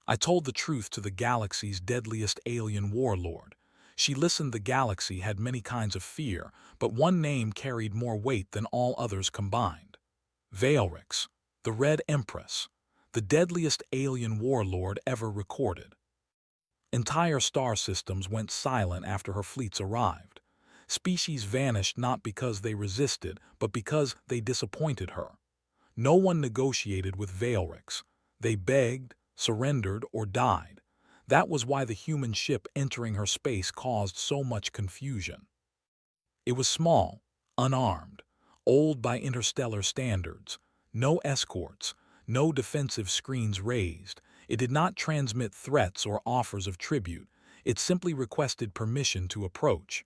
I told the truth to the galaxy's deadliest alien warlord. She listened. The galaxy had many kinds of fear, but one name carried more weight than all others combined. Veilrix, the Red Empress, the deadliest alien warlord ever recorded. Entire star systems went silent after her fleets arrived. Species vanished not because they resisted, but because they disappointed her. No one negotiated with Veilrix. They begged, surrendered, or died. That was why the human ship entering her space caused so much confusion. It was small, unarmed, old by interstellar standards, no escorts, no defensive screens raised. It did not transmit threats or offers of tribute. It simply requested permission to approach.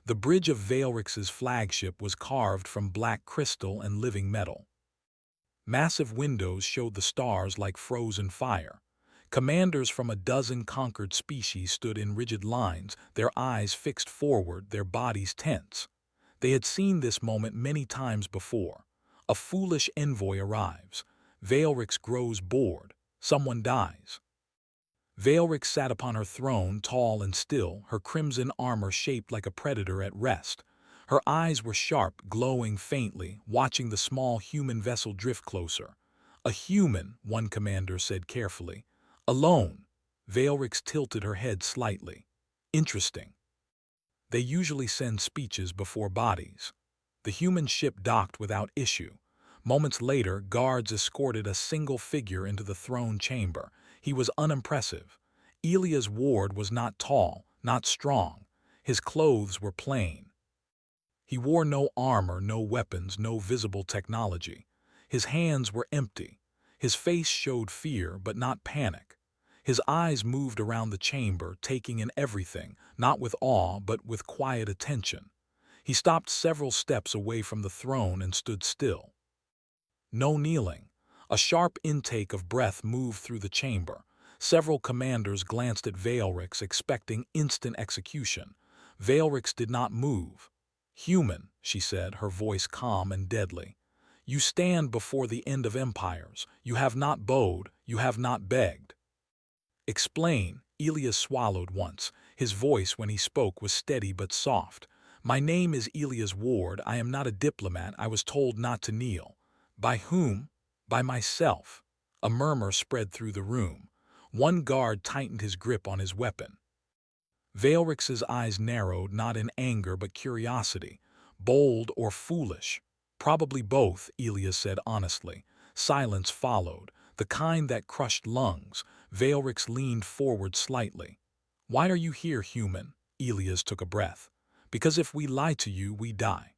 The bridge of Veilrix's flagship was carved from black crystal and living metal. Massive windows showed the stars like frozen fire. Commanders from a dozen conquered species stood in rigid lines, their eyes fixed forward, their bodies tense. They had seen this moment many times before. A foolish envoy arrives. Veilrix grows bored. Someone dies. Veilrix sat upon her throne, tall and still, her crimson armor shaped like a predator at rest. Her eyes were sharp, glowing faintly, watching the small human vessel drift closer. "A human," one commander said carefully. "Alone." Veilrix tilted her head slightly. "Interesting. They usually send speeches before bodies." The human ship docked without issue. Moments later, guards escorted a single figure into the throne chamber. He was unimpressive. Elia's ward was not tall, not strong. His clothes were plain. He wore no armor, no weapons, no visible technology. His hands were empty. His face showed fear, but not panic. His eyes moved around the chamber, taking in everything, not with awe, but with quiet attention. He stopped several steps away from the throne and stood still. No kneeling. A sharp intake of breath moved through the chamber. Several commanders glanced at Veilrix, expecting instant execution. Veilrix did not move. "Human," she said, her voice calm and deadly. "You stand before the end of empires. You have not bowed, you have not begged." "Explain." Elias swallowed once. His voice when he spoke was steady but soft. "My name is Elias Ward. I am not a diplomat. I was told not to kneel." "By whom?" "By myself." A murmur spread through the room. One guard tightened his grip on his weapon. Veilrix's eyes narrowed, not in anger but curiosity. "Bold or foolish?" "Probably both," Elias said honestly. Silence followed, the kind that crushed lungs. Veilrix leaned forward slightly. "Why are you here, human?" Elias took a breath. "Because if we lie to you, we die.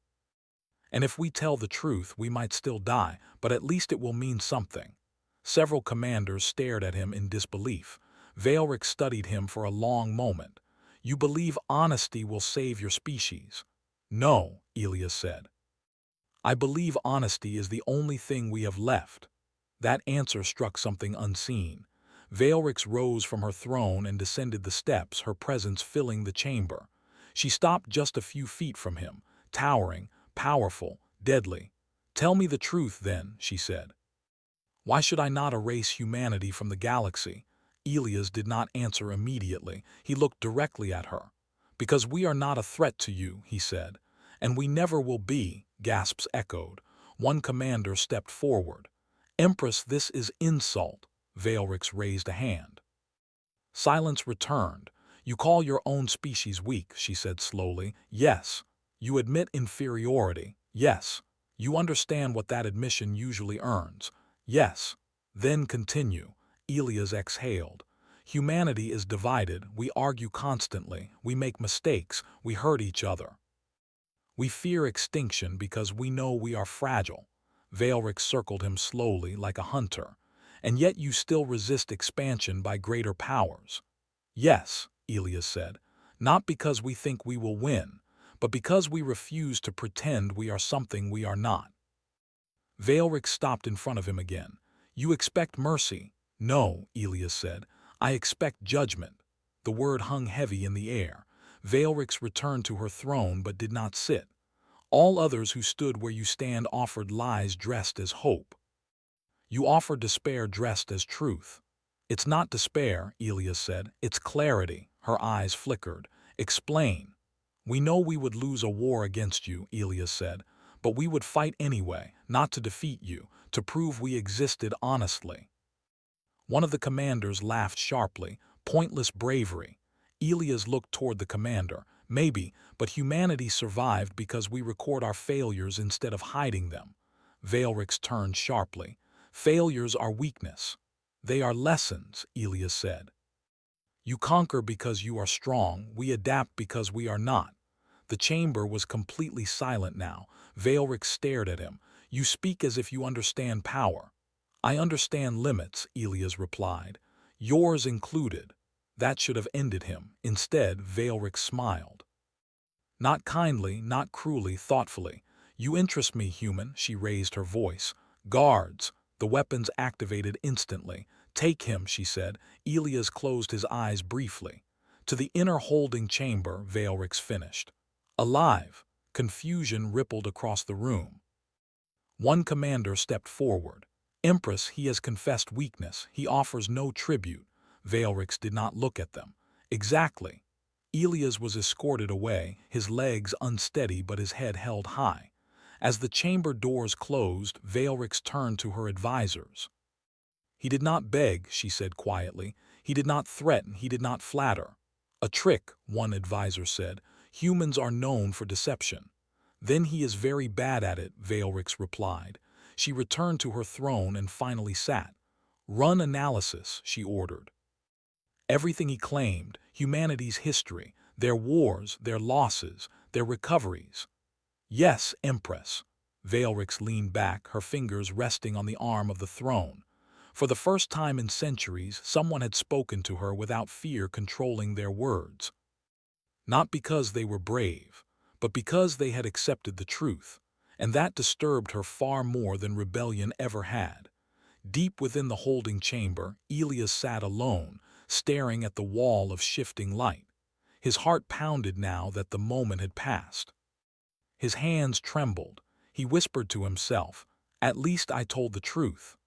And if we tell the truth, we might still die, but at least it will mean something." Several commanders stared at him in disbelief. Veilrix studied him for a long moment. "You believe honesty will save your species?" "No," Elias said. "I believe honesty is the only thing we have left." That answer struck something unseen. Veilrix rose from her throne and descended the steps, her presence filling the chamber. She stopped just a few feet from him, towering, powerful, deadly. "Tell me the truth, then," she said. "Why should I not erase humanity from the galaxy?" Elias did not answer immediately. He looked directly at her. "Because we are not a threat to you," he said. "And we never will be," gasps echoed. One commander stepped forward. "Empress, this is insult." Veilrix raised a hand. Silence returned. "You call your own species weak," she said slowly. "Yes. You admit inferiority. Yes. You understand what that admission usually earns. Yes." "Then continue." Elias exhaled. "Humanity is divided. We argue constantly. We make mistakes. We hurt each other. We fear extinction because we know we are fragile." Veilrix circled him slowly like a hunter. "And yet you still resist expansion by greater powers." "Yes," Elias said, "not because we think we will win, but because we refuse to pretend we are something we are not." Veilrix stopped in front of him again. "You expect mercy." "No," Elias said. "I expect judgment." The word hung heavy in the air. Veilrix returned to her throne but did not sit. "All others who stood where you stand offered lies dressed as hope. You offer despair dressed as truth." It's not despair, Elias said. It's clarity. Her eyes flickered. Explain. We know we would lose a war against you, Elias said, but we would fight anyway, not to defeat you, to prove we existed honestly. One of the commanders laughed sharply. Pointless bravery. Elias looked toward the commander. Maybe, but humanity survived because we record our failures instead of hiding them. Veilrix turned sharply. Failures are weakness. They are lessons, Elias said. You conquer because you are strong, we adapt because we are not. The chamber was completely silent now. Veilrix stared at him. You speak as if you understand power. I understand limits, Elias replied. Yours included. That should have ended him. Instead, Veilrix smiled. Not kindly, not cruelly, thoughtfully. You interest me, human, she raised her voice. Guards. The weapons activated instantly. Take him, she said. Elias closed his eyes briefly. To the inner holding chamber, Veilrix finished. Alive. Confusion rippled across the room. One commander stepped forward. Empress, he has confessed weakness. He offers no tribute. Veilrix did not look at them. Exactly. Elias was escorted away, his legs unsteady but his head held high. As the chamber doors closed, Veilrix turned to her advisors. He did not beg, she said quietly. He did not threaten, he did not flatter. A trick, one advisor said. Humans are known for deception. Then he is very bad at it, Veilrix replied. She returned to her throne and finally sat. Run analysis, she ordered. Everything he claimed, humanity's history, their wars, their losses, their recoveries. Yes, Empress. Veilrix leaned back, her fingers resting on the arm of the throne. For the first time in centuries, someone had spoken to her without fear controlling their words. Not because they were brave, but because they had accepted the truth, and that disturbed her far more than rebellion ever had. Deep within the holding chamber, Elias sat alone, staring at the wall of shifting light. His heart pounded now that the moment had passed. His hands trembled. He whispered to himself, "At least I told the truth."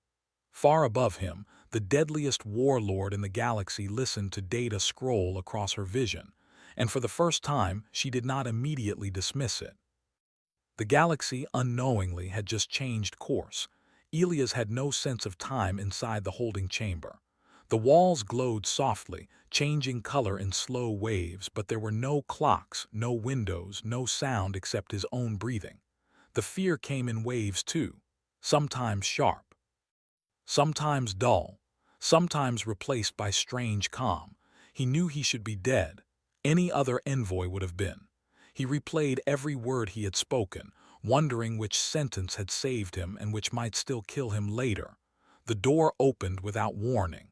Far above him, the deadliest warlord in the galaxy listened to data scroll across her vision, and for the first time, she did not immediately dismiss it. The galaxy, unknowingly, had just changed course. Elias had no sense of time inside the holding chamber. The walls glowed softly, changing color in slow waves, but there were no clocks, no windows, no sound except his own breathing. The fear came in waves too, sometimes sharp, sometimes dull, sometimes replaced by strange calm. He knew he should be dead. Any other envoy would have been. He replayed every word he had spoken, wondering which sentence had saved him and which might still kill him later. The door opened without warning.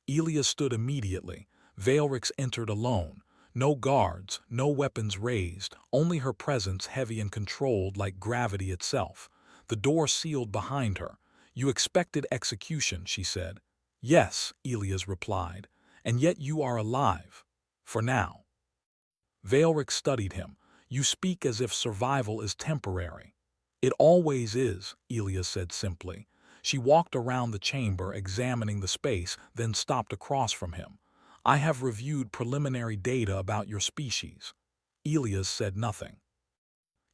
Elias stood immediately. Veilrix entered alone. No guards, no weapons raised, only her presence heavy and controlled like gravity itself. The door sealed behind her. You expected execution, she said. Yes, Elias replied, and yet you are alive. For now. Veilrix studied him. You speak as if survival is temporary. It always is, Elias said simply. She walked around the chamber, examining the space, then stopped across from him. I have reviewed preliminary data about your species. Elias said nothing.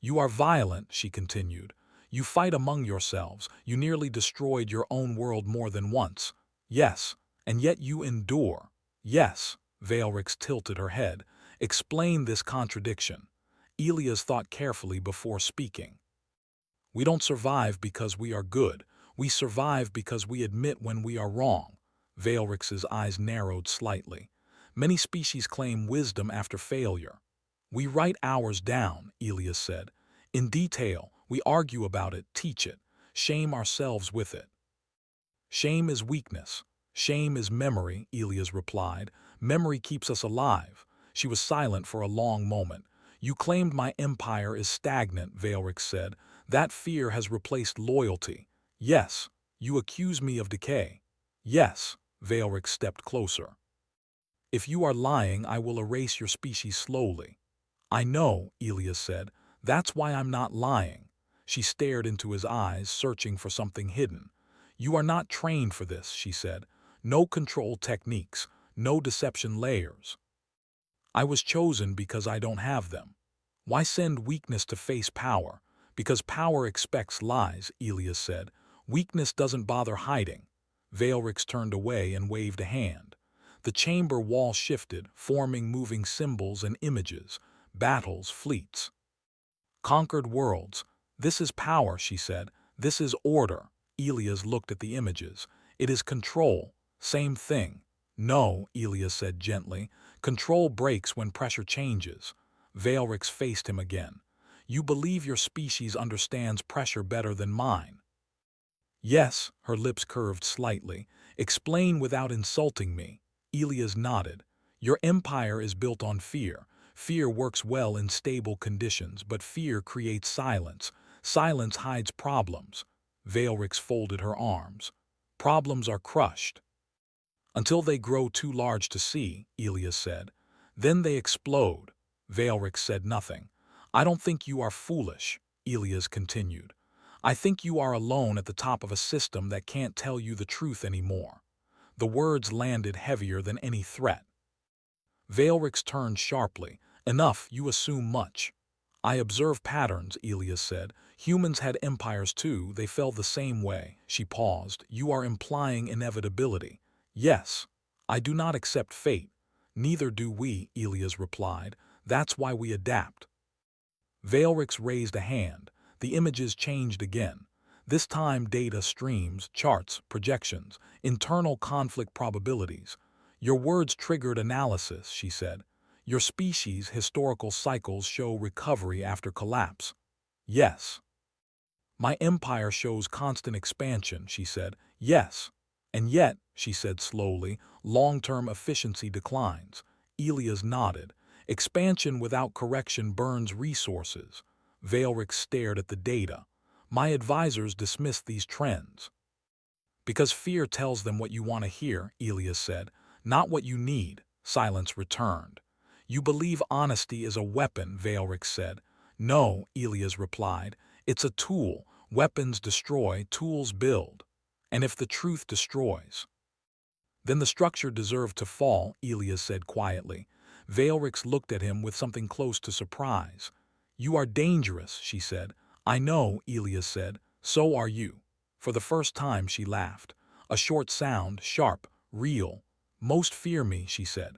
You are violent, she continued. You fight among yourselves. You nearly destroyed your own world more than once. Yes, and yet you endure. Yes, Veilrix tilted her head. Explain this contradiction. Elias thought carefully before speaking. We don't survive because we are good. We survive because we admit when we are wrong. Veilrix's eyes narrowed slightly. Many species claim wisdom after failure. We write ours down, Elias said. In detail, we argue about it, teach it, shame ourselves with it. Shame is weakness. Shame is memory, Elias replied. Memory keeps us alive. She was silent for a long moment. You claimed my empire is stagnant, Veilrix said. That fear has replaced loyalty. Yes, you accuse me of decay. Yes, Veilrix stepped closer. If you are lying, I will erase your species slowly. I know, Elias said. That's why I'm not lying. She stared into his eyes, searching for something hidden. You are not trained for this, she said. No control techniques, no deception layers. I was chosen because I don't have them. Why send weakness to face power? Because power expects lies, Elias said. Weakness doesn't bother hiding. Veilrix turned away and waved a hand. The chamber wall shifted, forming moving symbols and images, battles, fleets. Conquered worlds. This is power, she said. This is order. Elias looked at the images. It is control. Same thing. No, Elias said gently. Control breaks when pressure changes. Veilrix faced him again. You believe your species understands pressure better than mine. Yes, her lips curved slightly. Explain without insulting me. Elias nodded. Your empire is built on fear. Fear works well in stable conditions, but fear creates silence. Silence hides problems. Veilrix folded her arms. Problems are crushed. Until they grow too large to see, Elias said. Then they explode. Veilrix said nothing. I don't think you are foolish, Elias continued. I think you are alone at the top of a system that can't tell you the truth anymore. The words landed heavier than any threat. Veilrix turned sharply. Enough, you assume much. I observe patterns, Elias said. Humans had empires too, they fell the same way. She paused. You are implying inevitability. Yes. I do not accept fate. Neither do we, Elias replied. That's why we adapt. Veilrix raised a hand. The images changed again. This time data streams, charts, projections, internal conflict probabilities. Your words triggered analysis, she said. Your species' historical cycles show recovery after collapse. Yes. My empire shows constant expansion, she said. Yes. And yet, she said slowly, long-term efficiency declines. Elias nodded. Expansion without correction burns resources. Veilrix stared at the data. My advisors dismissed these trends. Because fear tells them what you want to hear, Elias said, not what you need. Silence returned. You believe honesty is a weapon, Veilrix said. No, Elias replied. It's a tool. Weapons destroy, tools build. And if the truth destroys, then the structure deserved to fall, Elias said quietly. Veilrix looked at him with something close to surprise. You are dangerous, she said. I know, Elias said. So are you. For the first time she laughed. A short sound, sharp, real. Most fear me, she said.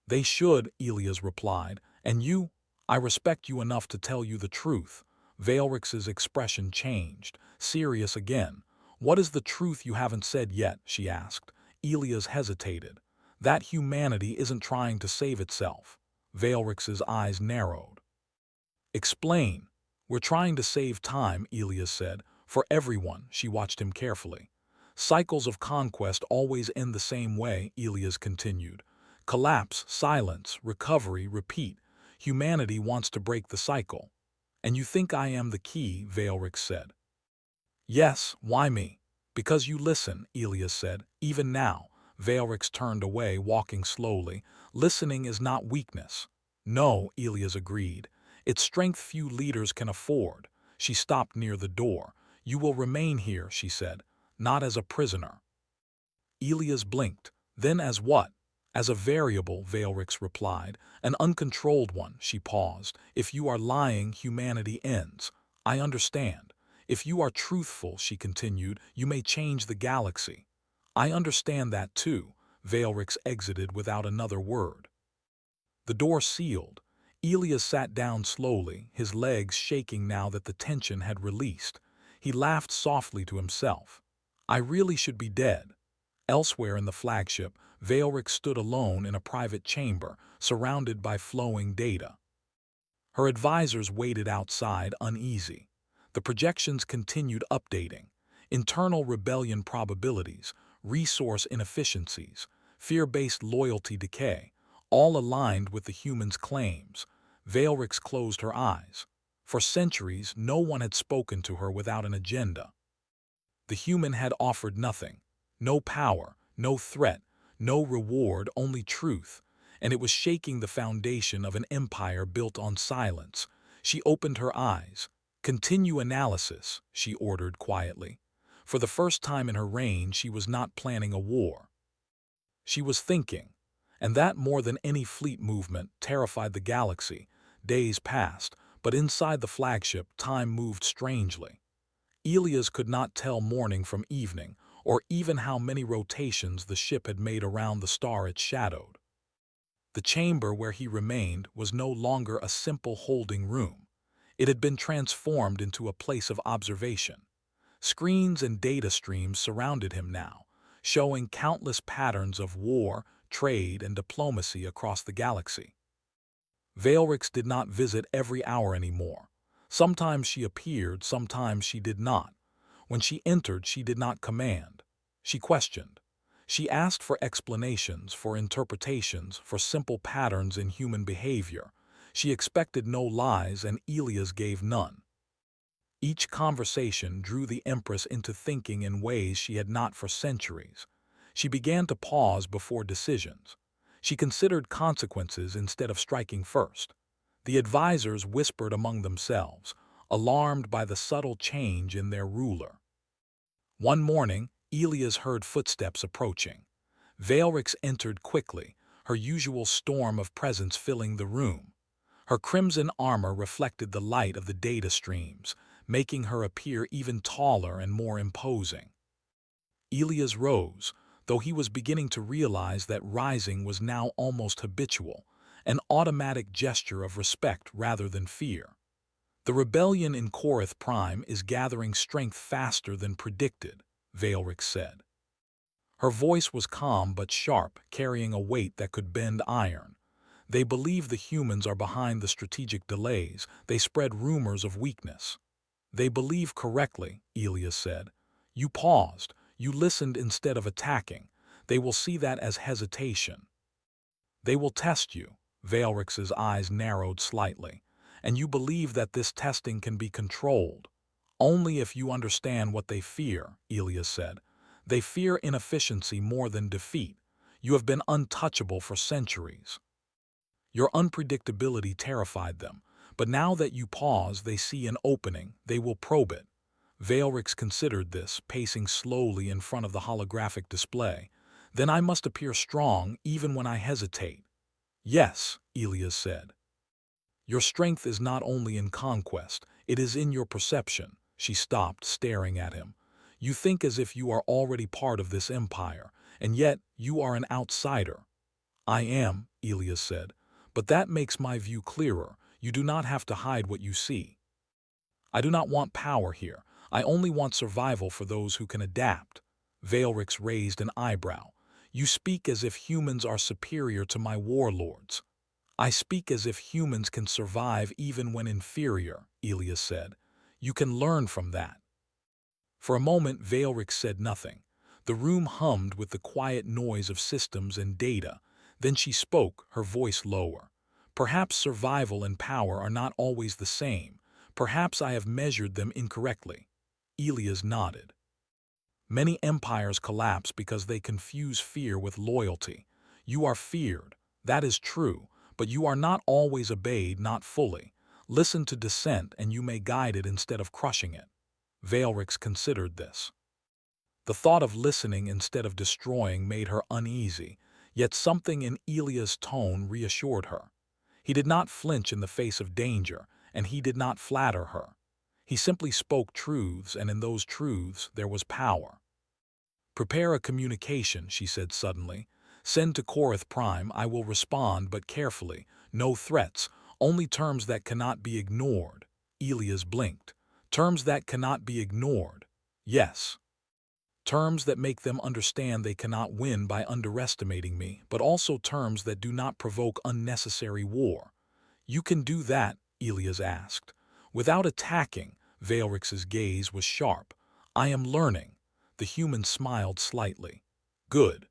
They should, Elias replied. And you? I respect you enough to tell you the truth. Veilrix's expression changed, serious again. What is the truth you haven't said yet, she asked. Elias hesitated. That humanity isn't trying to save itself. Veilrix's eyes narrowed. Explain. We're trying to save time, Elias said. For everyone, she watched him carefully. Cycles of conquest always end the same way, Elias continued. Collapse, silence, recovery, repeat. Humanity wants to break the cycle. And you think I am the key, Veilrix said. Yes, why me? Because you listen, Elias said. Even now. Veilrix turned away, walking slowly. Listening is not weakness. No, Elias agreed. It's strength few leaders can afford. She stopped near the door. You will remain here, she said. Not as a prisoner. Elias blinked. Then as what? As a variable, Veilrix replied. An uncontrolled one, she paused. If you are lying, humanity ends. I understand. If you are truthful, she continued, you may change the galaxy. I understand that too. Veilrix exited without another word. The door sealed. Elias sat down slowly, his legs shaking now that the tension had released. He laughed softly to himself. I really should be dead. Elsewhere in the flagship, Veilrix stood alone in a private chamber, surrounded by flowing data. Her advisors waited outside, uneasy. The projections continued updating. Internal rebellion probabilities, resource inefficiencies, fear-based loyalty decay, all aligned with the humans' claims. Veilrix closed her eyes. For centuries, no one had spoken to her without an agenda. The human had offered nothing. No power, no threat, no reward, only truth. And it was shaking the foundation of an empire built on silence. She opened her eyes. Continue analysis, she ordered quietly. For the first time in her reign, she was not planning a war. She was thinking, and that more than any fleet movement terrified the galaxy. Days passed, but inside the flagship time moved strangely. Elias could not tell morning from evening, or even how many rotations the ship had made around the star it shadowed. The chamber where he remained was no longer a simple holding room. It had been transformed into a place of observation. Screens and data streams surrounded him now, showing countless patterns of war, trade, and diplomacy across the galaxy. Veilrix did not visit every hour anymore. Sometimes she appeared, sometimes she did not. When she entered, she did not command. She questioned. She asked for explanations, for interpretations, for simple patterns in human behavior. She expected no lies, and Elias gave none. Each conversation drew the Empress into thinking in ways she had not for centuries. She began to pause before decisions. She considered consequences instead of striking first. The advisors whispered among themselves, alarmed by the subtle change in their ruler. One morning, Elias heard footsteps approaching. Veilrix entered quickly, her usual storm of presence filling the room. Her crimson armor reflected the light of the data streams, making her appear even taller and more imposing. Elias rose, though he was beginning to realize that rising was now almost habitual, an automatic gesture of respect rather than fear. The rebellion in Korath Prime is gathering strength faster than predicted, Veilrix said. Her voice was calm but sharp, carrying a weight that could bend iron. They believe the humans are behind the strategic delays. They spread rumors of weakness. They believe correctly, Elias said. You paused. You listened instead of attacking. They will see that as hesitation. They will test you. Veilrix's eyes narrowed slightly. And you believe that this testing can be controlled. Only if you understand what they fear, Elias said. They fear inefficiency more than defeat. You have been untouchable for centuries. Your unpredictability terrified them, but now that you pause, they see an opening. They will probe it. Veilrix considered this, pacing slowly in front of the holographic display. Then I must appear strong even when I hesitate. Yes, Elias said. Your strength is not only in conquest, it is in your perception. She stopped, staring at him. You think as if you are already part of this empire, and yet you are an outsider. I am, Elias said, but that makes my view clearer. You do not have to hide what you see. I do not want power here. I only want survival for those who can adapt. Veilrix raised an eyebrow. You speak as if humans are superior to my warlords. I speak as if humans can survive even when inferior, Elias said. You can learn from that. For a moment, Veilrix said nothing. The room hummed with the quiet noise of systems and data. Then she spoke, her voice lower. Perhaps survival and power are not always the same. Perhaps I have measured them incorrectly. Elias nodded. Many empires collapse because they confuse fear with loyalty. You are feared. That is true. But you are not always obeyed, not fully. Listen to dissent and you may guide it instead of crushing it. Veilrix considered this. The thought of listening instead of destroying made her uneasy, yet something in Elias' tone reassured her. He did not flinch in the face of danger, and he did not flatter her. He simply spoke truths, and in those truths there was power. Prepare a communication, she said suddenly. Send to Korath Prime. I will respond, but carefully. No threats, only terms that cannot be ignored. Elias blinked. Terms that cannot be ignored. Yes. Terms that make them understand they cannot win by underestimating me, but also terms that do not provoke unnecessary war. You can do that, Elias asked. Without attacking, Veilrix's gaze was sharp. I am learning. The human smiled slightly. Good.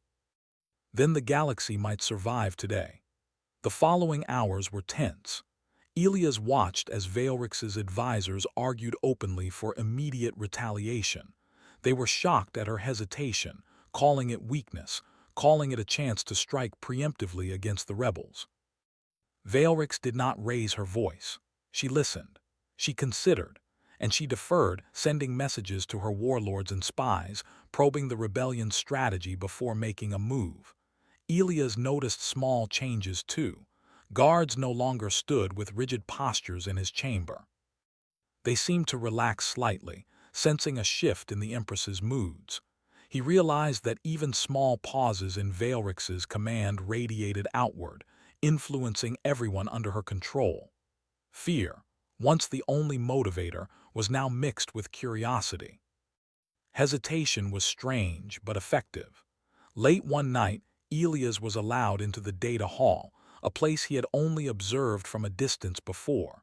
Then the galaxy might survive today. The following hours were tense. Elias watched as Veilrix's advisors argued openly for immediate retaliation. They were shocked at her hesitation, calling it weakness, calling it a chance to strike preemptively against the rebels. Veilrix did not raise her voice. She listened. She considered. And she deferred, sending messages to her warlords and spies, probing the rebellion's strategy before making a move. Elias noticed small changes too. Guards no longer stood with rigid postures in his chamber. They seemed to relax slightly, sensing a shift in the Empress's moods. He realized that even small pauses in Veilrix's command radiated outward, influencing everyone under her control. Fear, once the only motivator, was now mixed with curiosity. Hesitation was strange but effective. Late one night, Elias was allowed into the data hall, a place he had only observed from a distance before.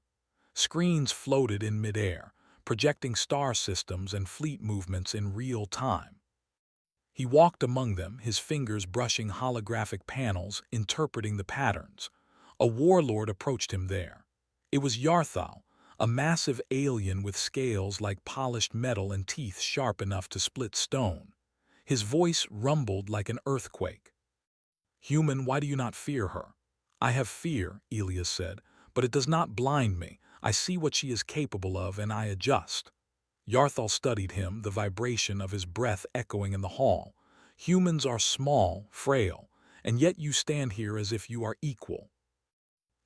Screens floated in midair, projecting star systems and fleet movements in real time. He walked among them, his fingers brushing holographic panels, interpreting the patterns. A warlord approached him there. It was Yarthal, a massive alien with scales like polished metal and teeth sharp enough to split stone. His voice rumbled like an earthquake. "Human, why do you not fear her?" "I have fear," Elias said, "but it does not blind me. I see what she is capable of and I adjust." Yarthal studied him, the vibration of his breath echoing in the hall. "Humans are small, frail, and yet you stand here as if you are equal."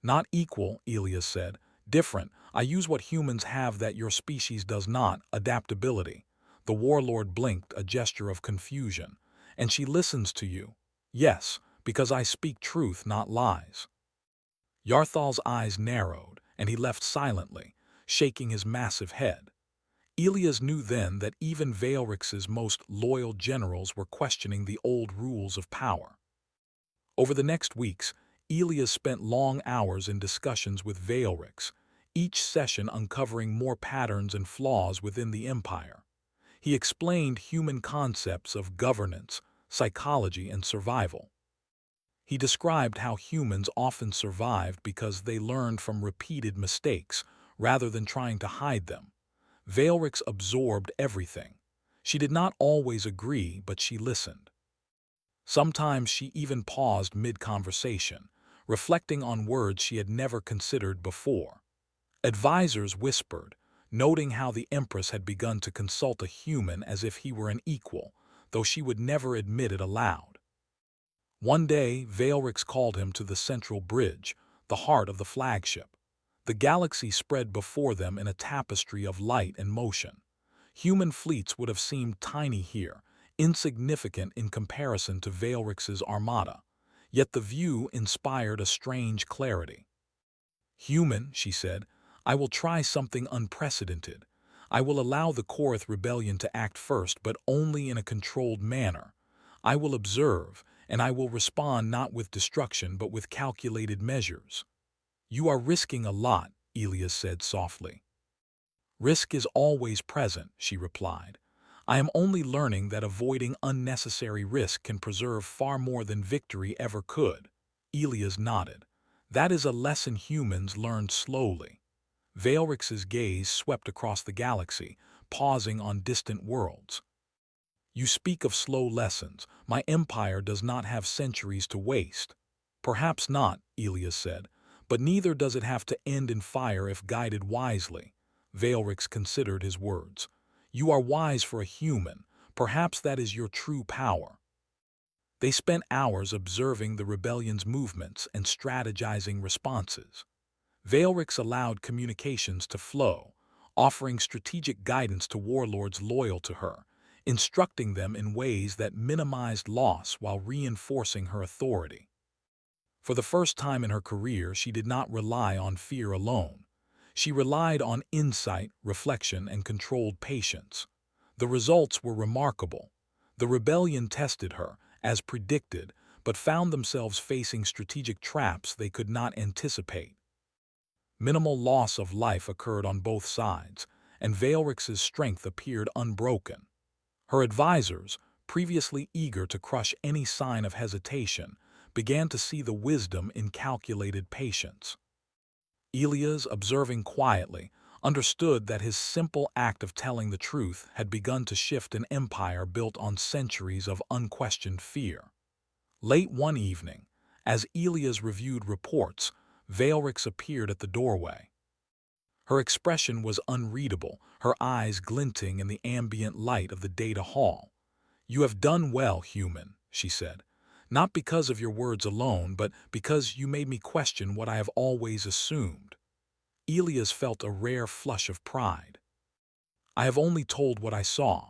"Not equal," Elias said. "Different. I use what humans have that your species does not, adaptability." The warlord blinked, a gesture of confusion. "And she listens to you." "Yes, because I speak truth, not lies." Yarthal's eyes narrowed, and he left silently, shaking his massive head. Elias knew then that even Veilrix's most loyal generals were questioning the old rules of power. Over the next weeks, Elias spent long hours in discussions with Veilrix, each session uncovering more patterns and flaws within the empire. He explained human concepts of governance, psychology, and survival. He described how humans often survived because they learned from repeated mistakes rather than trying to hide them. Veilrix absorbed everything. She did not always agree, but she listened. Sometimes she even paused mid-conversation, reflecting on words she had never considered before. Advisors whispered, noting how the Empress had begun to consult a human as if he were an equal, though she would never admit it aloud. One day, Veilrix called him to the central bridge, the heart of the flagship. The galaxy spread before them in a tapestry of light and motion. Human fleets would have seemed tiny here, insignificant in comparison to Veilrix's armada. Yet the view inspired a strange clarity. "Human," she said, "I will try something unprecedented. I will allow the Korath rebellion to act first, but only in a controlled manner. I will observe, and I will respond not with destruction but with calculated measures." "You are risking a lot," Elias said softly. "Risk is always present," she replied. "I am only learning that avoiding unnecessary risk can preserve far more than victory ever could." Elias nodded. "That is a lesson humans learned slowly." Veilrix's gaze swept across the galaxy, pausing on distant worlds. "You speak of slow lessons. My empire does not have centuries to waste." "Perhaps not," Elias said, "but neither does it have to end in fire if guided wisely." Veilrix considered his words. "You are wise for a human. Perhaps that is your true power." They spent hours observing the rebellion's movements and strategizing responses. Veilrix allowed communications to flow, offering strategic guidance to warlords loyal to her, instructing them in ways that minimized loss while reinforcing her authority. For the first time in her career, she did not rely on fear alone. She relied on insight, reflection, and controlled patience. The results were remarkable. The rebellion tested her, as predicted, but found themselves facing strategic traps they could not anticipate. Minimal loss of life occurred on both sides, and Veilrix's strength appeared unbroken. Her advisors, previously eager to crush any sign of hesitation, began to see the wisdom in calculated patience. Elias, observing quietly, understood that his simple act of telling the truth had begun to shift an empire built on centuries of unquestioned fear. Late one evening, as Elias reviewed reports, Veilrix appeared at the doorway. Her expression was unreadable, her eyes glinting in the ambient light of the data hall. "You have done well, human," she said. Not because of your words alone, but because you made me question what I have always assumed. Elias felt a rare flush of pride. I have only told what I saw,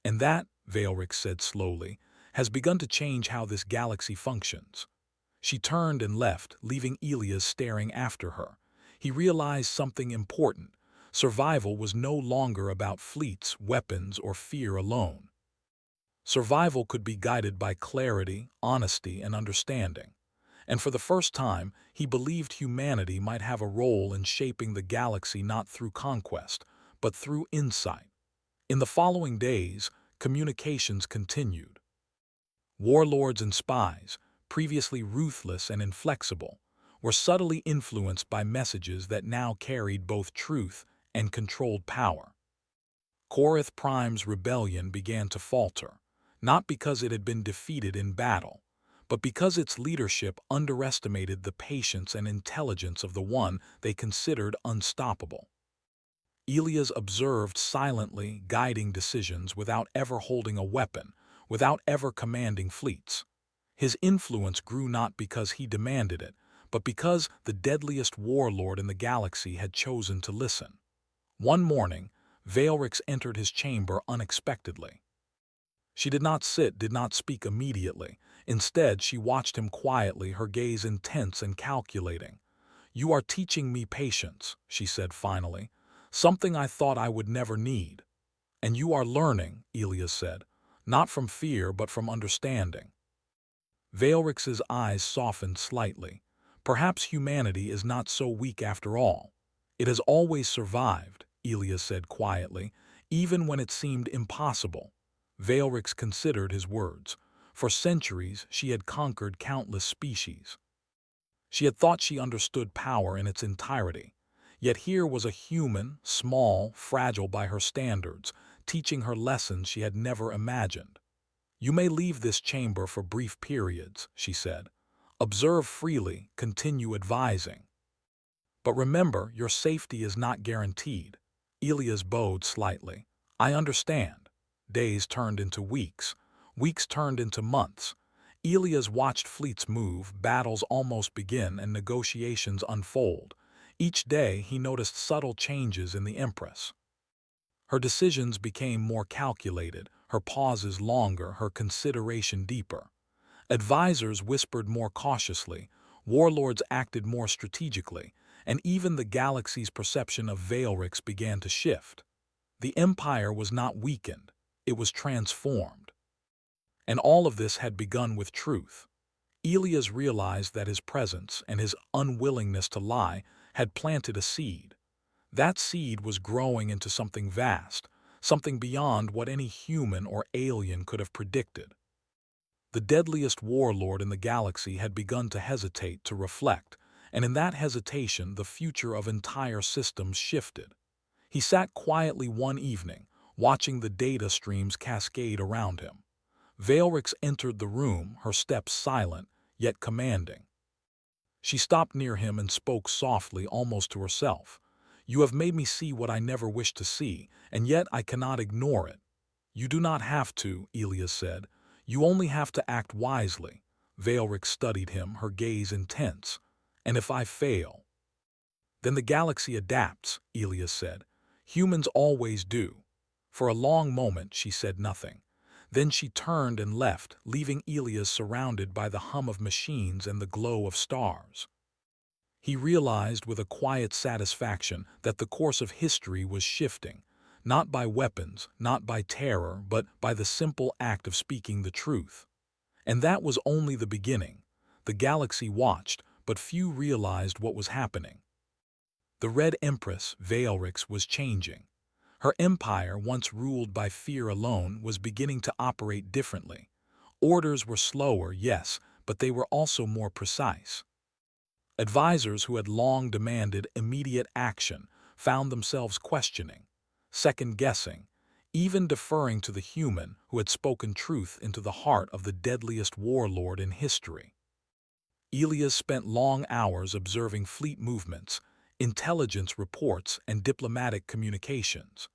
and that, Veilrix said slowly, has begun to change how this galaxy functions. She turned and left, leaving Elias staring after her. He realized something important. Survival was no longer about fleets, weapons, or fear alone. Survival could be guided by clarity, honesty, and understanding. And for the first time, he believed humanity might have a role in shaping the galaxy not through conquest, but through insight. In the following days, communications continued. Warlords and spies, previously ruthless and inflexible, were subtly influenced by messages that now carried both truth and controlled power. Korath Prime's rebellion began to falter, not because it had been defeated in battle, but because its leadership underestimated the patience and intelligence of the one they considered unstoppable. Elias observed silently, guiding decisions without ever holding a weapon, without ever commanding fleets. His influence grew not because he demanded it, but because the deadliest warlord in the galaxy had chosen to listen. One morning, Veilrix entered his chamber unexpectedly. She did not sit, did not speak immediately. Instead, she watched him quietly, her gaze intense and calculating. "You are teaching me patience," she said finally, "something I thought I would never need." "And you are learning," Elias said, "not from fear but from understanding." Veilrix's eyes softened slightly. "Perhaps humanity is not so weak after all. It has always survived," Elias said quietly, "even when it seemed impossible." Veilrix considered his words. For centuries, she had conquered countless species. She had thought she understood power in its entirety. Yet here was a human, small, fragile by her standards, teaching her lessons she had never imagined. "You may leave this chamber for brief periods," she said. "Observe freely, continue advising. But remember, your safety is not guaranteed." Elias bowed slightly. "I understand." Days turned into weeks. Weeks turned into months. Elias watched fleets move, battles almost begin, and negotiations unfold. Each day he noticed subtle changes in the Empress. Her decisions became more calculated, her pauses longer, her consideration deeper. Advisors whispered more cautiously, warlords acted more strategically, and even the galaxy's perception of Veilrix began to shift. The Empire was not weakened, it was transformed. And all of this had begun with truth. Elias realized that his presence and his unwillingness to lie had planted a seed. That seed was growing into something vast, something beyond what any human or alien could have predicted. The deadliest warlord in the galaxy had begun to hesitate, to reflect, and in that hesitation the future of entire systems shifted. He sat quietly one evening, watching the data streams cascade around him. Veilrix entered the room, her steps silent, yet commanding. She stopped near him and spoke softly, almost to herself. "You have made me see what I never wished to see, and yet I cannot ignore it." "You do not have to," Elias said. "You only have to act wisely." Veilrix studied him, her gaze intense. "And if I fail?" "Then the galaxy adapts," Elias said. "Humans always do." For a long moment she said nothing. Then she turned and left, leaving Elias surrounded by the hum of machines and the glow of stars. He realized with a quiet satisfaction that the course of history was shifting, not by weapons, not by terror, but by the simple act of speaking the truth. And that was only the beginning. The galaxy watched, but few realized what was happening. The Red Empress, Veilrix, was changing. Her empire, once ruled by fear alone, was beginning to operate differently. Orders were slower, yes, but they were also more precise. Advisors who had long demanded immediate action found themselves questioning, second-guessing, even deferring to the human who had spoken truth into the heart of the deadliest warlord in history. Elias spent long hours observing fleet movements, intelligence reports, and diplomatic communications.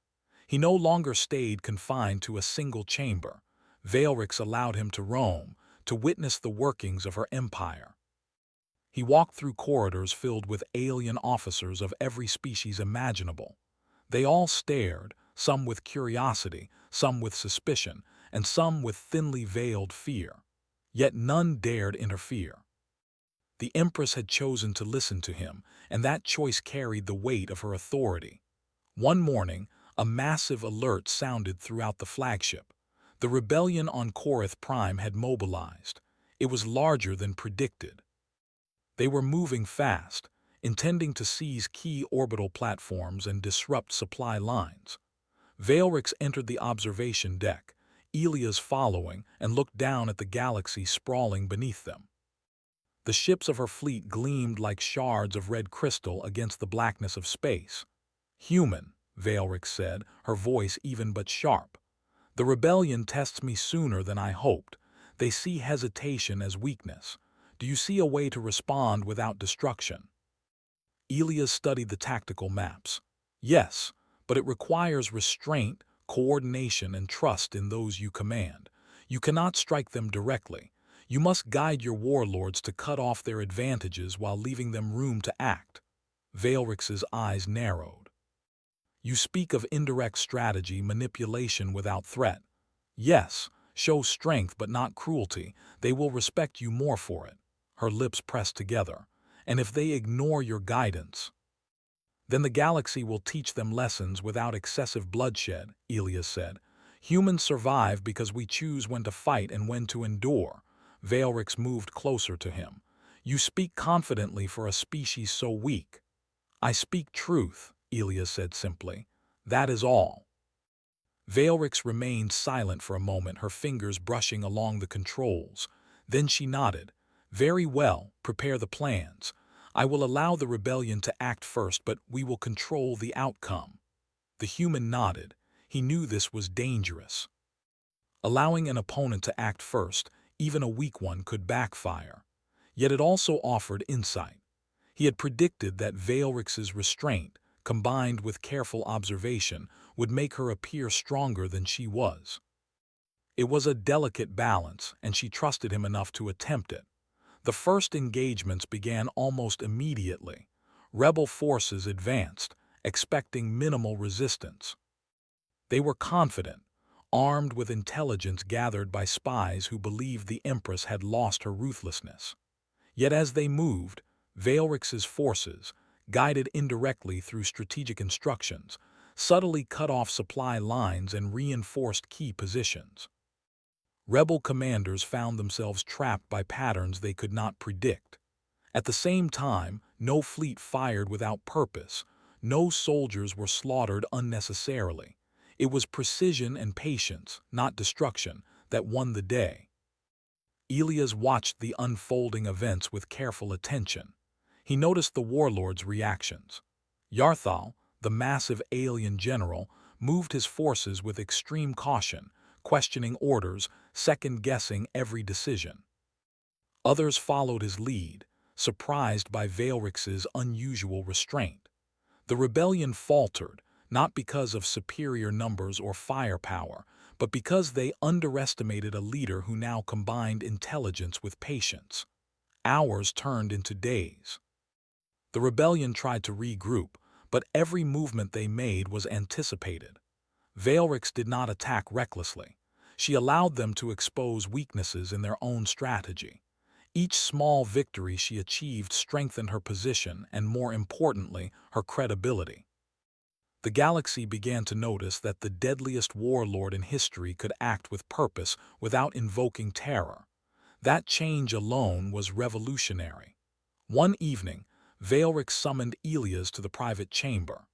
He no longer stayed confined to a single chamber. Veilrix allowed him to roam, to witness the workings of her empire. He walked through corridors filled with alien officers of every species imaginable. They all stared, some with curiosity, some with suspicion, and some with thinly veiled fear. Yet none dared interfere. The Empress had chosen to listen to him, and that choice carried the weight of her authority. One morning, a massive alert sounded throughout the flagship. The rebellion on Korath Prime had mobilized. It was larger than predicted. They were moving fast, intending to seize key orbital platforms and disrupt supply lines. Veilrix entered the observation deck, Elias following, and looked down at the galaxy sprawling beneath them. The ships of her fleet gleamed like shards of red crystal against the blackness of space. "Human," Veilrix said, her voice even but sharp. "The rebellion tests me sooner than I hoped. They see hesitation as weakness. Do you see a way to respond without destruction?" Elias studied the tactical maps. "Yes, but it requires restraint, coordination, and trust in those you command. You cannot strike them directly. You must guide your warlords to cut off their advantages while leaving them room to act." Veilrix's eyes narrowed. "You speak of indirect strategy, manipulation without threat. Yes, show strength but not cruelty. They will respect you more for it." Her lips pressed together. "And if they ignore your guidance, then the galaxy will teach them lessons without excessive bloodshed," Elias said. "Humans survive because we choose when to fight and when to endure." Veilrix moved closer to him. "You speak confidently for a species so weak." "I speak truth," Elias said simply. "That is all." Veilrix remained silent for a moment, her fingers brushing along the controls. Then she nodded. "Very well, prepare the plans. I will allow the rebellion to act first, but we will control the outcome." The human nodded. He knew this was dangerous. Allowing an opponent to act first, even a weak one, could backfire. Yet it also offered insight. He had predicted that Veilrix's restraint, combined with careful observation, would make her appear stronger than she was. It was a delicate balance, and she trusted him enough to attempt it. The first engagements began almost immediately. Rebel forces advanced, expecting minimal resistance. They were confident, armed with intelligence gathered by spies who believed the Empress had lost her ruthlessness. Yet as they moved, Veilrix's forces, guided indirectly through strategic instructions, subtly cut off supply lines and reinforced key positions. Rebel commanders found themselves trapped by patterns they could not predict. At the same time, no fleet fired without purpose, no soldiers were slaughtered unnecessarily. It was precision and patience, not destruction, that won the day. Elias watched the unfolding events with careful attention. He noticed the warlords' reactions. Yarthal, the massive alien general, moved his forces with extreme caution, questioning orders, second-guessing every decision. Others followed his lead, surprised by Veilrix's unusual restraint. The rebellion faltered, not because of superior numbers or firepower, but because they underestimated a leader who now combined intelligence with patience. Hours turned into days. The rebellion tried to regroup, but every movement they made was anticipated. Veilrix did not attack recklessly. She allowed them to expose weaknesses in their own strategy. Each small victory she achieved strengthened her position and, more importantly, her credibility. The galaxy began to notice that the deadliest warlord in history could act with purpose without invoking terror. That change alone was revolutionary. One evening, Veilrix summoned Elias to the private chamber.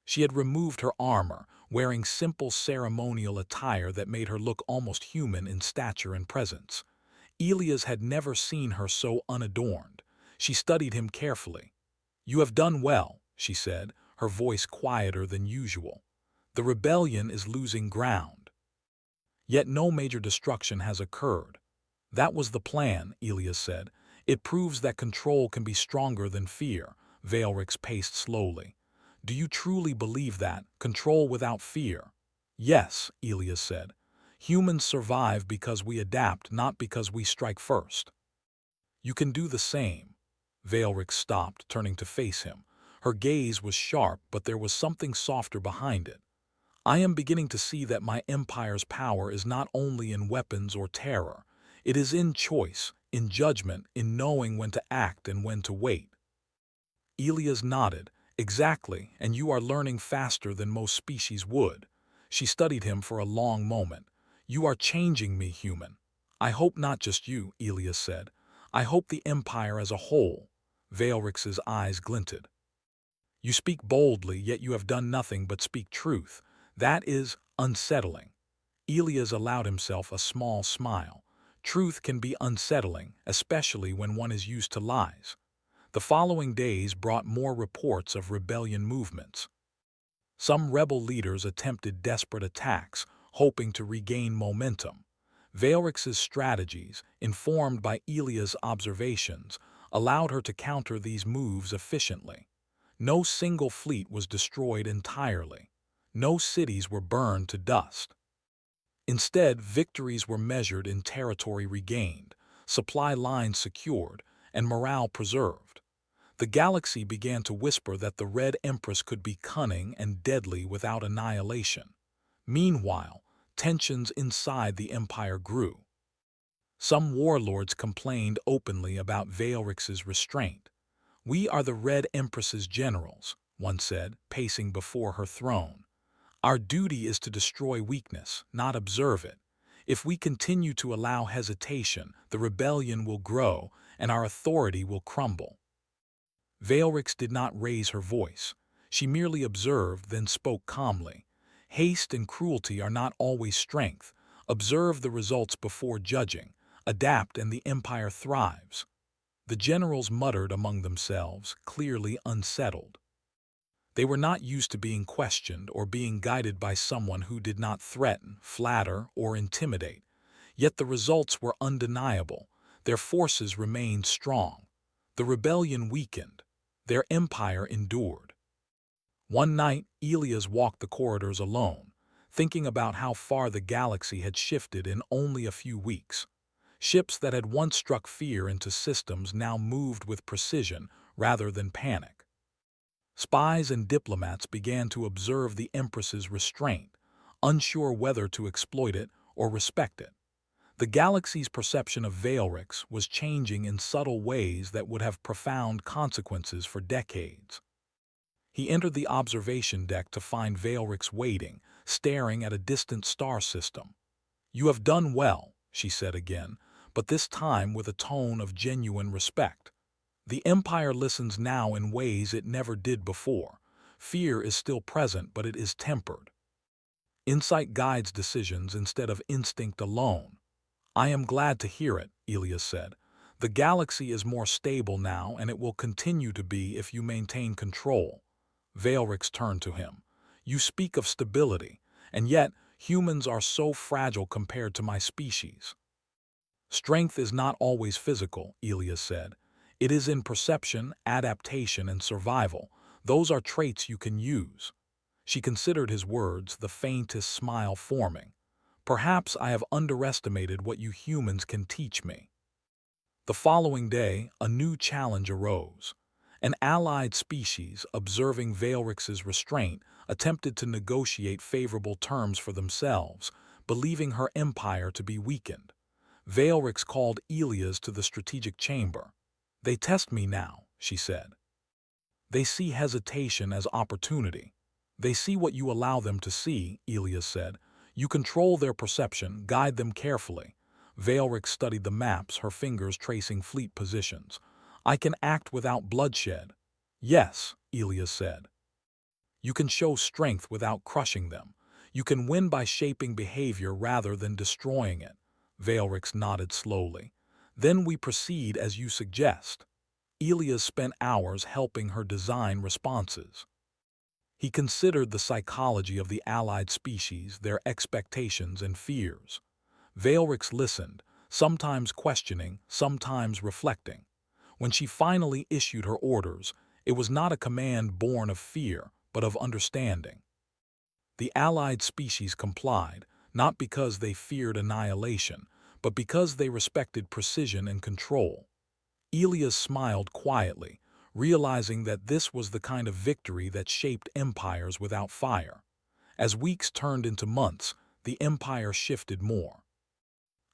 She had removed her armor, wearing simple ceremonial attire that made her look almost human in stature and presence. Elias had never seen her so unadorned. She studied him carefully. "You have done well," she said, her voice quieter than usual. "The rebellion is losing ground. Yet no major destruction has occurred." "That was the plan," Elias said. "It proves that control can be stronger than fear." Veilrix paced slowly. "Do you truly believe that? Control without fear?" "Yes," Elias said. Humans survive because we adapt, not because we strike first. You can do the same. Veilrix stopped, turning to face him. Her gaze was sharp, but there was something softer behind it. I am beginning to see that my empire's power is not only in weapons or terror. It is in choice, in judgment, in knowing when to act and when to wait. Elias nodded. Exactly, and you are learning faster than most species would. She studied him for a long moment. You are changing me, human. I hope not just you, Elias said. I hope the Empire as a whole. Veilrix's eyes glinted. You speak boldly, yet you have done nothing but speak truth. That is unsettling. Elias allowed himself a small smile. Truth can be unsettling, especially when one is used to lies. The following days brought more reports of rebellion movements. Some rebel leaders attempted desperate attacks, hoping to regain momentum. Veilrix's strategies, informed by Elia's observations, allowed her to counter these moves efficiently. No single fleet was destroyed entirely. No cities were burned to dust. Instead, victories were measured in territory regained, supply lines secured, and morale preserved. The galaxy began to whisper that the Red Empress could be cunning and deadly without annihilation. Meanwhile, tensions inside the Empire grew. Some warlords complained openly about Veilrix's restraint. "We are the Red Empress's generals," one said, pacing before her throne. "Our duty is to destroy weakness, not observe it. If we continue to allow hesitation, the rebellion will grow and our authority will crumble." Veilrix did not raise her voice. She merely observed, then spoke calmly. "Haste and cruelty are not always strength. Observe the results before judging. Adapt and the Empire thrives." The generals muttered among themselves, clearly unsettled. They were not used to being questioned or being guided by someone who did not threaten, flatter, or intimidate. Yet the results were undeniable. Their forces remained strong. The rebellion weakened. Their empire endured. One night, Elias walked the corridors alone, thinking about how far the galaxy had shifted in only a few weeks. Ships that had once struck fear into systems now moved with precision rather than panic. Spies and diplomats began to observe the Empress's restraint, unsure whether to exploit it or respect it. The galaxy's perception of Veilrix was changing in subtle ways that would have profound consequences for decades. He entered the observation deck to find Veilrix waiting, staring at a distant star system. "You have done well," she said again, but this time with a tone of genuine respect. "The Empire listens now in ways it never did before. Fear is still present, but it is tempered. Insight guides decisions instead of instinct alone." "I am glad to hear it," Elias said. "The galaxy is more stable now, and it will continue to be if you maintain control." Veilrix turned to him. "You speak of stability, and yet humans are so fragile compared to my species." "Strength is not always physical," Elias said. "It is in perception, adaptation, and survival. Those are traits you can use." She considered his words, the faintest smile forming. "Perhaps I have underestimated what you humans can teach me." The following day, a new challenge arose. An allied species, observing Veilrix's restraint, attempted to negotiate favorable terms for themselves, believing her empire to be weakened. Veilrix called Elias to the strategic chamber. "They test me now," she said. "They see hesitation as opportunity. They see what you allow them to see," Elias said. "You control their perception, guide them carefully." Veilrix studied the maps, her fingers tracing fleet positions. "I can act without bloodshed." "Yes," Elias said. "You can show strength without crushing them. You can win by shaping behavior rather than destroying it." Veilrix nodded slowly. "Then we proceed as you suggest." Elias spent hours helping her design responses. He considered the psychology of the allied species, their expectations and fears. Veilrix listened, sometimes questioning, sometimes reflecting. When she finally issued her orders, it was not a command born of fear, but of understanding. The allied species complied, not because they feared annihilation, but because they respected precision and control. Elias smiled quietly, realizing that this was the kind of victory that shaped empires without fire. As weeks turned into months, the empire shifted more.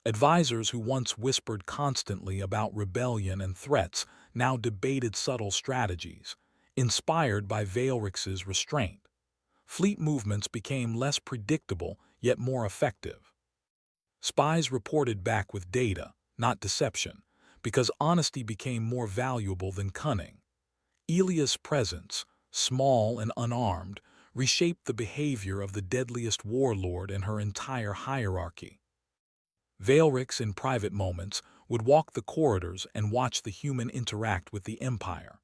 Advisors who once whispered constantly about rebellion and threats now debated subtle strategies, inspired by Veilrix's restraint. Fleet movements became less predictable yet more effective. Spies reported back with data, not deception, because honesty became more valuable than cunning. Elia's presence, small and unarmed, reshaped the behavior of the deadliest warlord and her entire hierarchy. Veilrix, in private moments, would walk the corridors and watch the human interact with the Empire.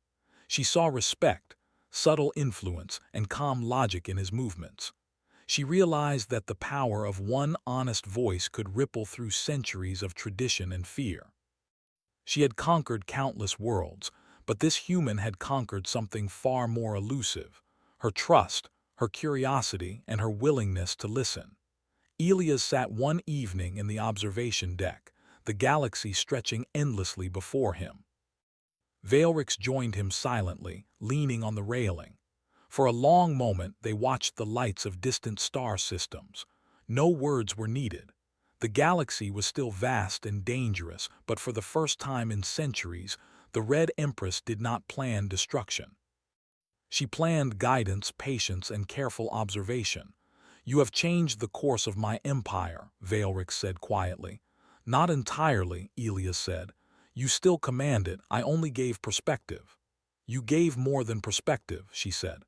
She saw respect, subtle influence, and calm logic in his movements. She realized that the power of one honest voice could ripple through centuries of tradition and fear. She had conquered countless worlds, but this human had conquered something far more elusive: her trust, her curiosity, and her willingness to listen. Elias sat one evening in the observation deck, the galaxy stretching endlessly before him. Veilrix joined him silently, leaning on the railing. For a long moment they watched the lights of distant star systems. No words were needed. The galaxy was still vast and dangerous, but for the first time in centuries, the Red Empress did not plan destruction. She planned guidance, patience, and careful observation. "You have changed the course of my empire," Veilrix said quietly. "Not entirely," Elias said. "You still command it, I only gave perspective." "You gave more than perspective," she said.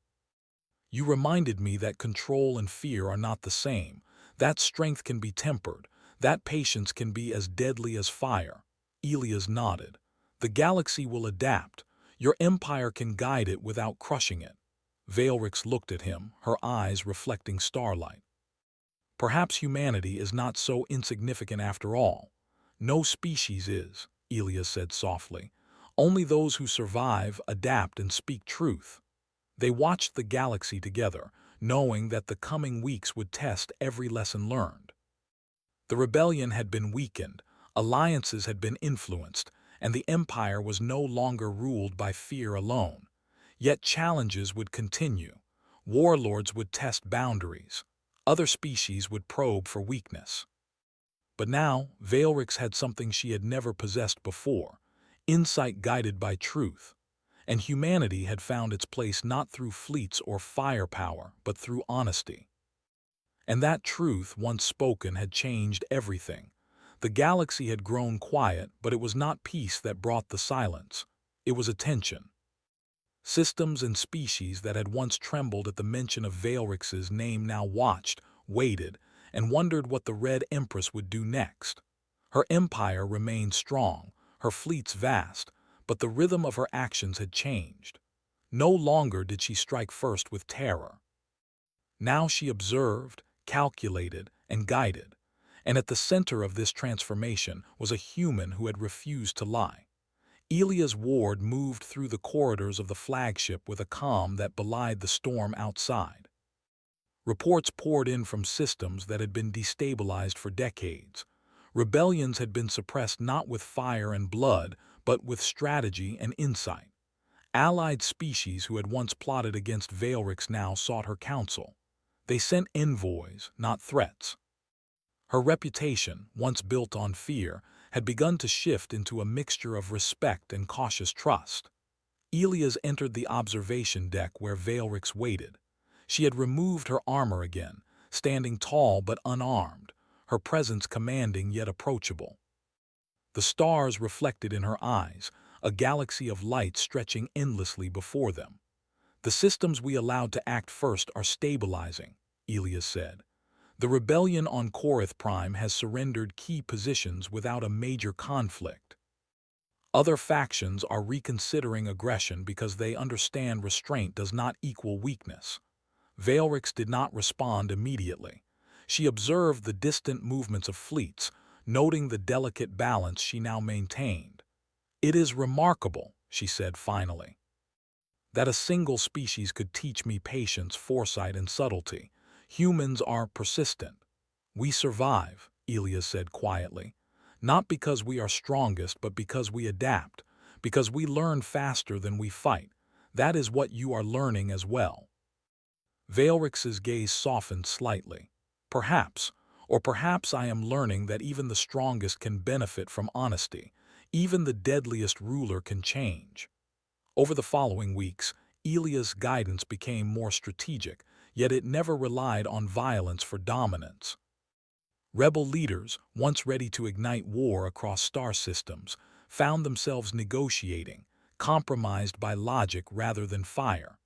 "You reminded me that control and fear are not the same. That strength can be tempered. That patience can be as deadly as fire." Elias nodded. "The galaxy will adapt. Your empire can guide it without crushing it." Veilrix looked at him, her eyes reflecting starlight. "Perhaps humanity is not so insignificant after all." "No species is," Elias said softly. "Only those who survive, adapt, and speak truth." They watched the galaxy together, knowing that the coming weeks would test every lesson learned. The rebellion had been weakened, alliances had been influenced, and the empire was no longer ruled by fear alone. Yet challenges would continue. Warlords would test boundaries. Other species would probe for weakness. But now, Veilrix had something she had never possessed before: insight guided by truth. And humanity had found its place not through fleets or firepower, but through honesty. And that truth, once spoken, had changed everything. The galaxy had grown quiet, but it was not peace that brought the silence. It was attention. Systems and species that had once trembled at the mention of Veilrix's name now watched, waited, and wondered what the Red Empress would do next. Her empire remained strong, her fleets vast, but the rhythm of her actions had changed. No longer did she strike first with terror. Now she observed, calculated, and guided. And at the center of this transformation was a human who had refused to lie. Elias Ward moved through the corridors of the flagship with a calm that belied the storm outside. Reports poured in from systems that had been destabilized for decades. Rebellions had been suppressed not with fire and blood, but with strategy and insight. Allied species who had once plotted against Veilrix now sought her counsel. They sent envoys, not threats. Her reputation, once built on fear, had begun to shift into a mixture of respect and cautious trust. Elias entered the observation deck where Veilrix waited. She had removed her armor again, standing tall but unarmed, her presence commanding yet approachable. The stars reflected in her eyes, a galaxy of light stretching endlessly before them. "The systems we allowed to act first are stabilizing," Elias said. "The rebellion on Korath Prime has surrendered key positions without a major conflict. Other factions are reconsidering aggression because they understand restraint does not equal weakness." Veilrix did not respond immediately. She observed the distant movements of fleets, noting the delicate balance she now maintained. "It is remarkable," she said finally, "that a single species could teach me patience, foresight, and subtlety. Humans are persistent. We survive, Elias said quietly. Not because we are strongest, but because we adapt, because we learn faster than we fight. That is what you are learning as well. Veilrix's gaze softened slightly. Perhaps, or perhaps I am learning that even the strongest can benefit from honesty. Even the deadliest ruler can change. Over the following weeks, Elia's guidance became more strategic, yet it never relied on violence for dominance. Rebel leaders, once ready to ignite war across star systems, found themselves negotiating, compromised by logic rather than fire.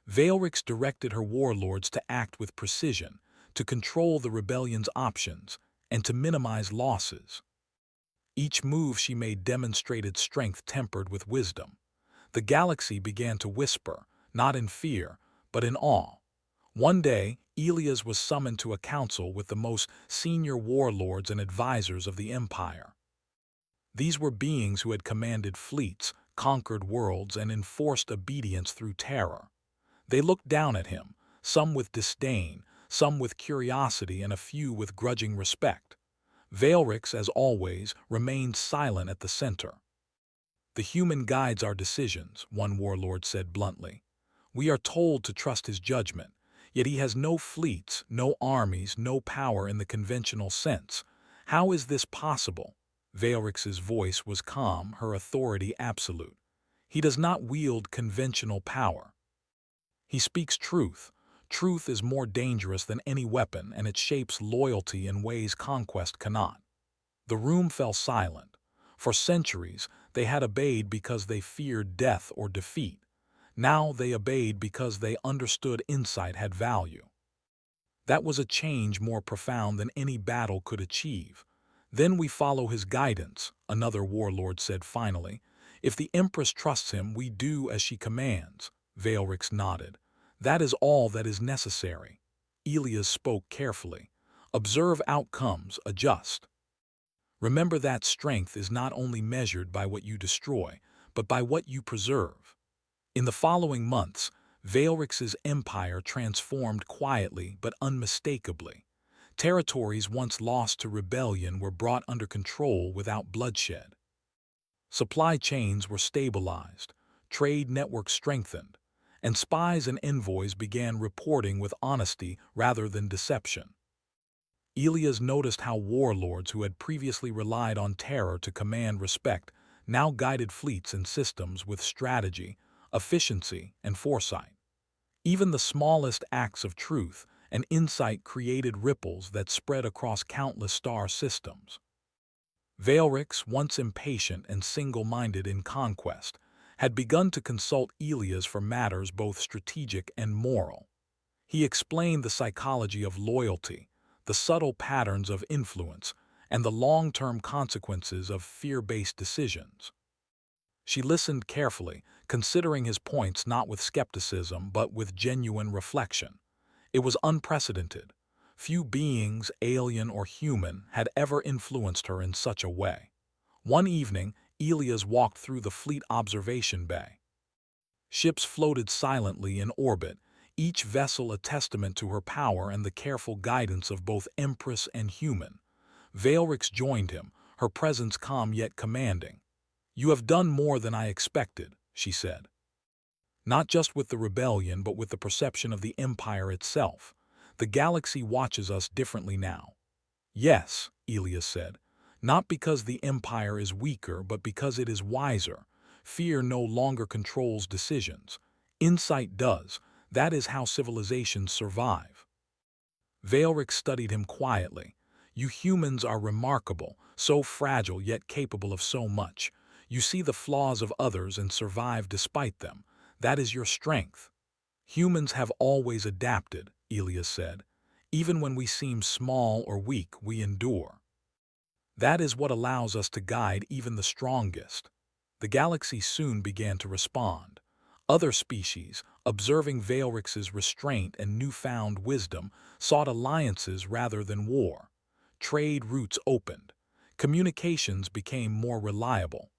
Veilrix directed her warlords to act with precision, to control the rebellion's options, and to minimize losses. Each move she made demonstrated strength tempered with wisdom. The galaxy began to whisper, not in fear, but in awe. One day, Elias was summoned to a council with the most senior warlords and advisors of the Empire. These were beings who had commanded fleets, conquered worlds, and enforced obedience through terror. They looked down at him, some with disdain, some with curiosity, and a few with grudging respect. Veilrix, as always, remained silent at the center. "The human guides our decisions," one warlord said bluntly. "We are told to trust his judgment, yet he has no fleets, no armies, no power in the conventional sense. How is this possible?" Veilrix's voice was calm, her authority absolute. "He does not wield conventional power. He speaks truth. Truth is more dangerous than any weapon, and it shapes loyalty in ways conquest cannot." The room fell silent. For centuries, they had obeyed because they feared death or defeat. Now they obeyed because they understood insight had value. That was a change more profound than any battle could achieve. "Then we follow his guidance," another warlord said finally. "If the Empress trusts him, we do as she commands." Veilrix nodded. "That is all that is necessary." Elias spoke carefully. "Observe outcomes, adjust. Remember that strength is not only measured by what you destroy, but by what you preserve." In the following months, Veilrix's empire transformed quietly but unmistakably. Territories once lost to rebellion were brought under control without bloodshed. Supply chains were stabilized, trade networks strengthened, and spies and envoys began reporting with honesty rather than deception. Elias noticed how warlords who had previously relied on terror to command respect now guided fleets and systems with strategy, efficiency, and foresight. Even the smallest acts of truth and insight created ripples that spread across countless star systems. Veilrix, once impatient and single-minded in conquest, had begun to consult Elias for matters both strategic and moral. He explained the psychology of loyalty, the subtle patterns of influence, and the long-term consequences of fear-based decisions. She listened carefully, considering his points not with skepticism but with genuine reflection. It was unprecedented. Few beings, alien or human, had ever influenced her in such a way. One evening, Elias walked through the fleet observation bay. Ships floated silently in orbit, each vessel a testament to her power and the careful guidance of both Empress and human. Veilrix joined him, her presence calm yet commanding. "You have done more than I expected," she said. "Not just with the rebellion, but with the perception of the Empire itself. The galaxy watches us differently now." "Yes," Elias said, "not because the Empire is weaker, but because it is wiser. Fear no longer controls decisions. Insight does. That is how civilizations survive." Veilrix studied him quietly. "You humans are remarkable, so fragile yet capable of so much. You see the flaws of others and survive despite them. That is your strength." "Humans have always adapted," Elias said. "Even when we seem small or weak, we endure. That is what allows us to guide even the strongest." The galaxy soon began to respond. Other species, observing Veilrix's restraint and newfound wisdom, sought alliances rather than war. Trade routes opened. Communications became more reliable.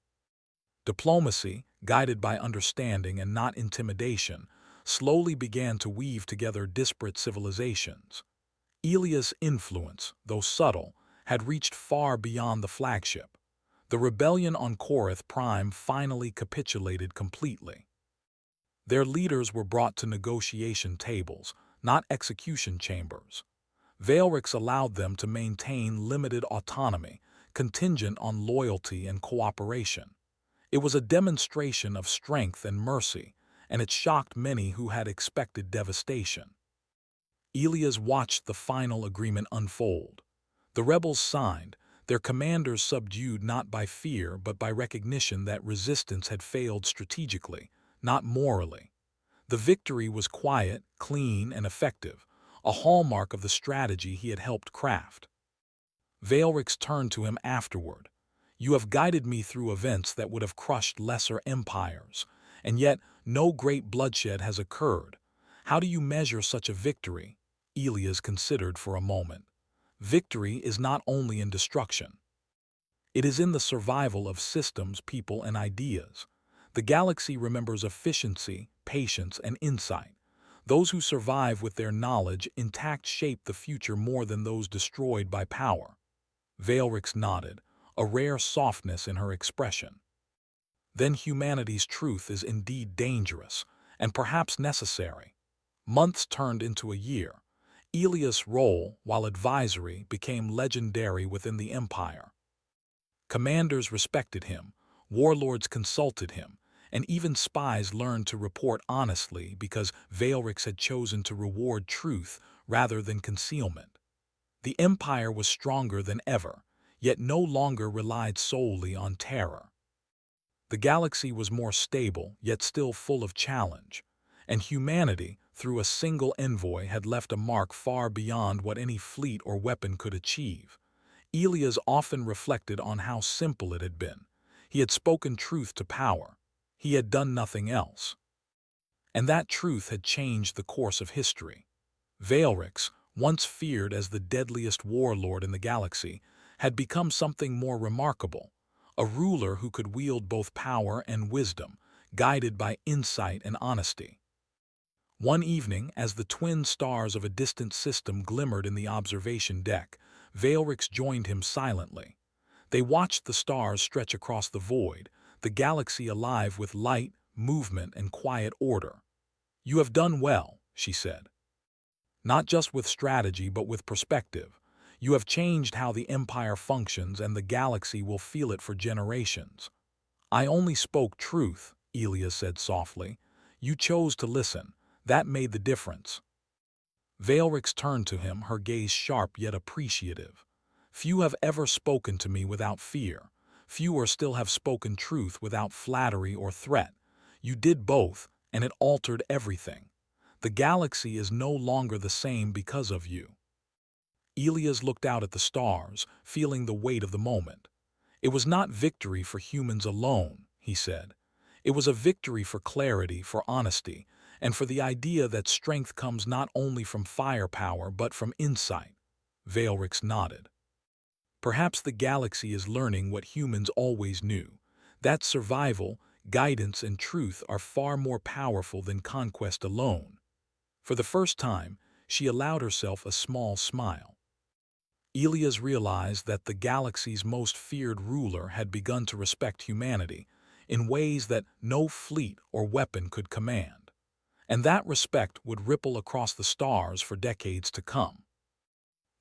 Diplomacy, guided by understanding and not intimidation, slowly began to weave together disparate civilizations. Elia's influence, though subtle, had reached far beyond the flagship. The rebellion on Korath Prime finally capitulated completely. Their leaders were brought to negotiation tables, not execution chambers. Veilrix allowed them to maintain limited autonomy, contingent on loyalty and cooperation. It was a demonstration of strength and mercy, and it shocked many who had expected devastation. Elias watched the final agreement unfold. The rebels signed, their commanders subdued not by fear but by recognition that resistance had failed strategically, not morally. The victory was quiet, clean, and effective, a hallmark of the strategy he had helped craft. Veilrix turned to him afterward. "You have guided me through events that would have crushed lesser empires, and yet no great bloodshed has occurred. How do you measure such a victory?" Elias considered for a moment. "Victory is not only in destruction. It is in the survival of systems, people, and ideas. The galaxy remembers efficiency, patience, and insight. Those who survive with their knowledge intact shape the future more than those destroyed by power." Veilrix nodded, a rare softness in her expression. "Then humanity's truth is indeed dangerous, and perhaps necessary." Months turned into a year. Elias' role, while advisory, became legendary within the Empire. Commanders respected him, warlords consulted him, and even spies learned to report honestly because Veilrix had chosen to reward truth rather than concealment. The Empire was stronger than ever, yet no longer relied solely on terror. The galaxy was more stable, yet still full of challenge, and humanity, through a single envoy, had left a mark far beyond what any fleet or weapon could achieve. Elias often reflected on how simple it had been. He had spoken truth to power. He had done nothing else. And that truth had changed the course of history. Veilrix, once feared as the deadliest warlord in the galaxy, had become something more remarkable, a ruler who could wield both power and wisdom, guided by insight and honesty. One evening, as the twin stars of a distant system glimmered in the observation deck, Veilrix joined him silently. They watched the stars stretch across the void, the galaxy alive with light, movement, and quiet order. "You have done well," she said. "Not just with strategy but with perspective. You have changed how the Empire functions, and the galaxy will feel it for generations." "I only spoke truth," Elias said softly. "You chose to listen. That made the difference." Veilrix turned to him, her gaze sharp yet appreciative. "Few have ever spoken to me without fear. Fewer still have spoken truth without flattery or threat. You did both, and it altered everything. The galaxy is no longer the same because of you." Elias looked out at the stars, feeling the weight of the moment. "It was not victory for humans alone," he said. "It was a victory for clarity, for honesty, and for the idea that strength comes not only from firepower but from insight." Veilrix nodded. "Perhaps the galaxy is learning what humans always knew, that survival, guidance, and truth are far more powerful than conquest alone." For the first time, she allowed herself a small smile. Elias realized that the galaxy's most feared ruler had begun to respect humanity in ways that no fleet or weapon could command. And that respect would ripple across the stars for decades to come.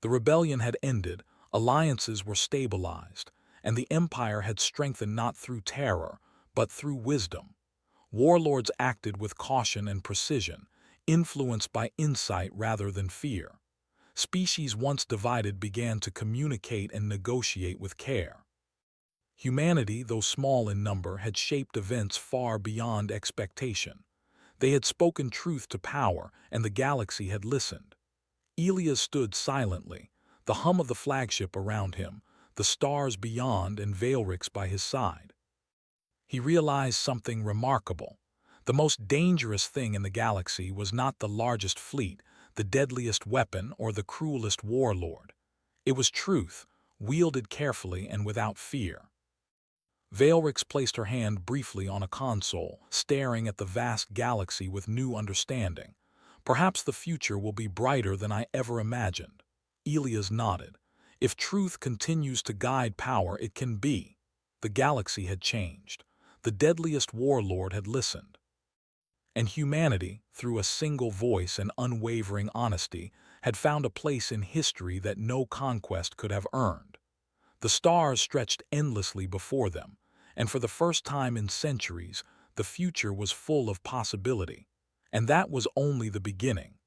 The rebellion had ended, alliances were stabilized, and the Empire had strengthened not through terror, but through wisdom. Warlords acted with caution and precision, influenced by insight rather than fear. Species once divided began to communicate and negotiate with care. Humanity, though small in number, had shaped events far beyond expectation. They had spoken truth to power, and the galaxy had listened. Elias stood silently, the hum of the flagship around him, the stars beyond, and Veilrix by his side. He realized something remarkable. The most dangerous thing in the galaxy was not the largest fleet, the deadliest weapon, or the cruelest warlord. It was truth, wielded carefully and without fear. Veilrix placed her hand briefly on a console, staring at the vast galaxy with new understanding. "Perhaps the future will be brighter than I ever imagined." Elias nodded. If truth continues to guide power, it can be. The galaxy had changed. The deadliest warlord had listened. And humanity, through a single voice and unwavering honesty, had found a place in history that no conquest could have earned. The stars stretched endlessly before them, and for the first time in centuries, the future was full of possibility. And that was only the beginning.